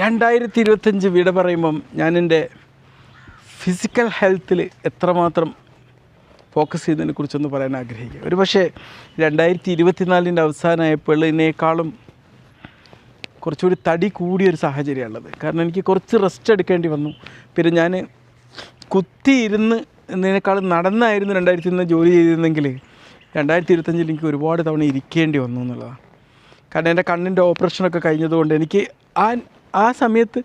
2025 വിട പറയുമ്പം ഞാൻ എൻ്റെ ഫിസിക്കൽ ഹെൽത്തിൽ എത്രമാത്രം ഫോക്കസ് ചെയ്യുന്നതിനെക്കുറിച്ചൊന്ന് പറയാൻ ആഗ്രഹിക്കുക. ഒരു പക്ഷേ 2024 അവസാനമായപ്പോൾ ഇതിനേക്കാളും കുറച്ചുകൂടി തടി കൂടിയൊരു സാഹചര്യമുള്ളത്. കാരണം എനിക്ക് കുറച്ച് റെസ്റ്റ് എടുക്കേണ്ടി വന്നു. പിന്നെ ഞാൻ കുത്തിയിരുന്ന് എന്നതിനേക്കാളും നടന്നായിരുന്നു 2021 ജോലി ചെയ്തിരുന്നെങ്കിൽ 2025 എനിക്ക് ഒരുപാട് തവണ ഇരിക്കേണ്ടി വന്നു എന്നുള്ളതാണ്. കാരണം എൻ്റെ കണ്ണിൻ്റെ ഓപ്പറേഷനൊക്കെ കഴിഞ്ഞതുകൊണ്ട് എനിക്ക് ആ സമയത്ത്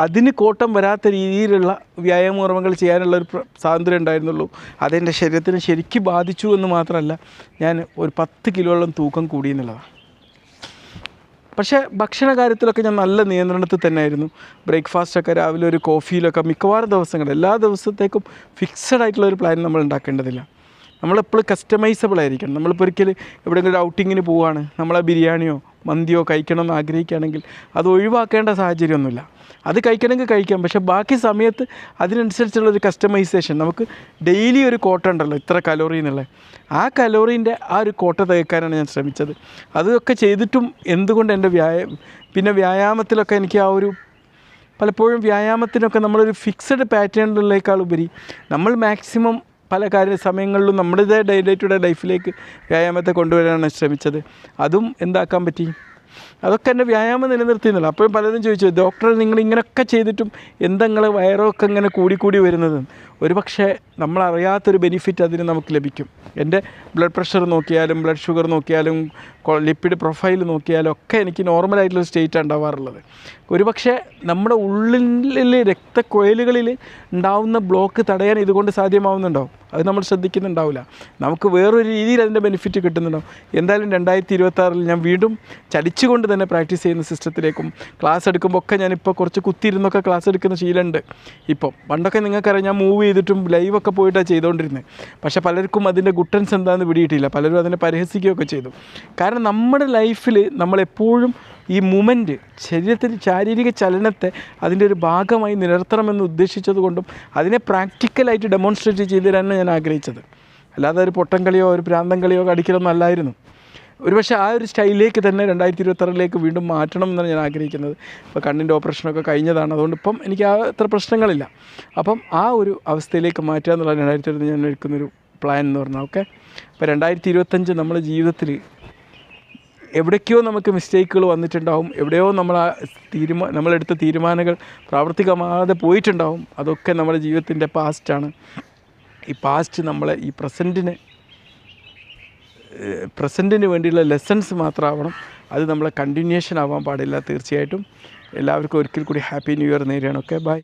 അതിന് കോട്ടം വരാത്ത രീതിയിലുള്ള വ്യായാമോർമ്മകൾ ചെയ്യാനുള്ളൊരു സ്വാതന്ത്ര്യം ഉണ്ടായിരുന്നുള്ളൂ. അതെൻ്റെ ശരീരത്തിന് ശരിക്കും ബാധിച്ചു എന്ന് മാത്രമല്ല, ഞാൻ ഒരു 10 കിലോളം തൂക്കം കൂടി എന്നുള്ളതാണ്. പക്ഷേ ഭക്ഷണ കാര്യത്തിലൊക്കെ ഞാൻ നല്ല നിയന്ത്രണത്തിൽ തന്നെയായിരുന്നു. ബ്രേക്ക്ഫാസ്റ്റൊക്കെ രാവിലെ ഒരു കോഫിയിലൊക്കെ മിക്കവാറും ദിവസങ്ങൾ എല്ലാ ദിവസത്തേക്കും ഫിക്സഡ് ആയിട്ടുള്ളൊരു പ്ലാൻ നമ്മൾ ഉണ്ടാക്കേണ്ടതില്ല. നമ്മളെപ്പോഴും കസ്റ്റമൈസബിൾ ആയിരിക്കണം. നമ്മളിപ്പോൾ ഒരിക്കൽ എവിടെയെങ്കിലും ഒരു ഔട്ടിങ്ങിന് പോവുകയാണ്, നമ്മളെ ബിരിയാണിയോ മന്തിയോ കഴിക്കണമെന്ന് ആഗ്രഹിക്കുകയാണെങ്കിൽ അത് ഒഴിവാക്കേണ്ട സാഹചര്യമൊന്നുമില്ല. അത് കഴിക്കണമെങ്കിൽ കഴിക്കാം. പക്ഷേ ബാക്കി സമയത്ത് അതിനനുസരിച്ചുള്ളൊരു കസ്റ്റമൈസേഷൻ, നമുക്ക് ഡെയിലി ഒരു കോട്ട ഉണ്ടല്ലോ ഇത്ര കലോറി എന്നുള്ളത്, ആ കലോറീൻ്റെ ആ ഒരു കോട്ട തയ്ക്കാനാണ് ഞാൻ ശ്രമിച്ചത്. അതൊക്കെ ചെയ്തിട്ടും എന്തുകൊണ്ട് എൻ്റെ പിന്നെ വ്യായാമത്തിലൊക്കെ എനിക്ക് ആ ഒരു പലപ്പോഴും വ്യായാമത്തിനൊക്കെ നമ്മളൊരു ഫിക്സഡ് പാറ്റേണിലേക്കാളുപരി നമ്മൾ മാക്സിമം പല സമയങ്ങളിലും നമ്മുടേതായ ഡേ ടു ഡേ ലൈഫിലേക്ക് വ്യായാമത്തെ കൊണ്ടുവരാനാണ് ശ്രമിച്ചത്. അതും എന്താക്കാൻ പറ്റി, അതൊക്കെ എൻ്റെ വ്യായാമം നിലനിർത്തിയെന്നില്ല. അപ്പോഴും പലരും ചോദിച്ചു, ഡോക്ടർ നിങ്ങൾ ഇങ്ങനെയൊക്കെ ചെയ്തിട്ടും എന്താ നിങ്ങൾ വയറൊക്കെ ഇങ്ങനെ കൂടി വരുന്നത്? ഒരു പക്ഷേ നമ്മളറിയാത്തൊരു ബെനിഫിറ്റ് അതിന് നമുക്ക് ലഭിക്കും. എൻ്റെ ബ്ലഡ് പ്രഷർ നോക്കിയാലും ബ്ലഡ് ഷുഗർ നോക്കിയാലും ലിപ്പിഡ് പ്രൊഫൈൽ നോക്കിയാലും ഒക്കെ എനിക്ക് നോർമലായിട്ടുള്ള സ്റ്റേറ്റാണ് ഉണ്ടാവാറുള്ളത്. ഒരു പക്ഷേ നമ്മുടെ ഉള്ളിൽ രക്തക്കൊഴലുകളിൽ ഉണ്ടാവുന്ന ബ്ലോക്ക് തടയാൻ ഇതുകൊണ്ട് സാധ്യമാവുന്നുണ്ടാവും. അത് നമ്മൾ ശ്രദ്ധിക്കുന്നുണ്ടാവില്ല. നമുക്ക് വേറൊരു രീതിയിൽ അതിൻ്റെ ബെനിഫിറ്റ് കിട്ടുന്നുണ്ടാവും. എന്തായാലും 2026 ഞാൻ വീണ്ടും ചലിച്ചുകൊണ്ട് തന്നെ പ്രാക്ടീസ് ചെയ്യുന്ന സിസ്റ്റത്തിലേക്കും ക്ലാസ് എടുക്കുമ്പോൾ ഒക്കെ ഞാനിപ്പോൾ കുറച്ച് കുത്തിയിരുന്നൊക്കെ ക്ലാസ് എടുക്കുന്ന ശീലമുണ്ട്. ഇപ്പം പണ്ടൊക്കെ നിങ്ങൾക്കറിയാം, ഞാൻ മൂവ് ചെയ്തിട്ടും ലൈവൊക്കെ പോയിട്ടാണ് ചെയ്തുകൊണ്ടിരുന്നത്. പക്ഷേ പലർക്കും അതിൻ്റെ ഗുട്ടൻസ് എന്താണെന്ന് പിടിയിട്ടില്ല. പലരും അതിനെ പരിഹസിക്കുകയൊക്കെ ചെയ്തു. കാരണം നമ്മുടെ ലൈഫിൽ നമ്മളെപ്പോഴും ഈ മൂമെൻറ്റ്, ശാരീരിക ചലനത്തെ അതിൻ്റെ ഒരു ഭാഗമായി നിലനിർത്തണമെന്ന് ഉദ്ദേശിച്ചത് കൊണ്ടും അതിനെ പ്രാക്ടിക്കലായിട്ട് ഡെമോൺസ്ട്രേറ്റ് ചെയ്ത് തരാനാണ് ഞാൻ ആഗ്രഹിച്ചത്. അല്ലാതെ ഒരു പൊട്ടൻ കളിയോ ഒരു പ്രാന്തം കളിയോ അടിക്കലൊന്നും അല്ലായിരുന്നു. ഒരുപക്ഷെ ആ ഒരു സ്റ്റൈലിലേക്ക് തന്നെ 2026 വീണ്ടും മാറ്റണം എന്നാണ് ഞാൻ ആഗ്രഹിക്കുന്നത്. ഇപ്പോൾ കണ്ണിൻ്റെ ഓപ്പറേഷനൊക്കെ കഴിഞ്ഞതാണ്, അതുകൊണ്ട് ഇപ്പം എനിക്ക് അത്ര പ്രശ്നങ്ങളില്ല. അപ്പം ആ ഒരു അവസ്ഥയിലേക്ക് മാറ്റുക എന്നുള്ള 2026 ഞാൻ എടുക്കുന്നൊരു പ്ലാൻ എന്ന് പറഞ്ഞാൽ. ഓക്കെ, അപ്പോൾ 2025 നമ്മുടെ ജീവിതത്തിൽ എവിടേക്കോ നമുക്ക് മിസ്റ്റേക്കുകൾ വന്നിട്ടുണ്ടാവും, എവിടെയോ നമ്മളെടുത്ത തീരുമാനങ്ങൾ പ്രാവർത്തികമാകാതെ പോയിട്ടുണ്ടാവും. അതൊക്കെ നമ്മുടെ ജീവിതത്തിൻ്റെ പാസ്റ്റാണ്. ഈ പാസ്റ്റ് നമ്മളെ ഈ പ്രസൻറ്റിന് വേണ്ടിയുള്ള ലെസൺസ് മാത്രമാവണം. അത് നമ്മളെ കണ്ടിന്യൂഷൻ ആവാൻ പാടില്ല. തീർച്ചയായിട്ടും എല്ലാവർക്കും ഒരിക്കൽ കൂടി ഹാപ്പി ന്യൂ ഇയർ നേരുകയാണ്. Okay, by.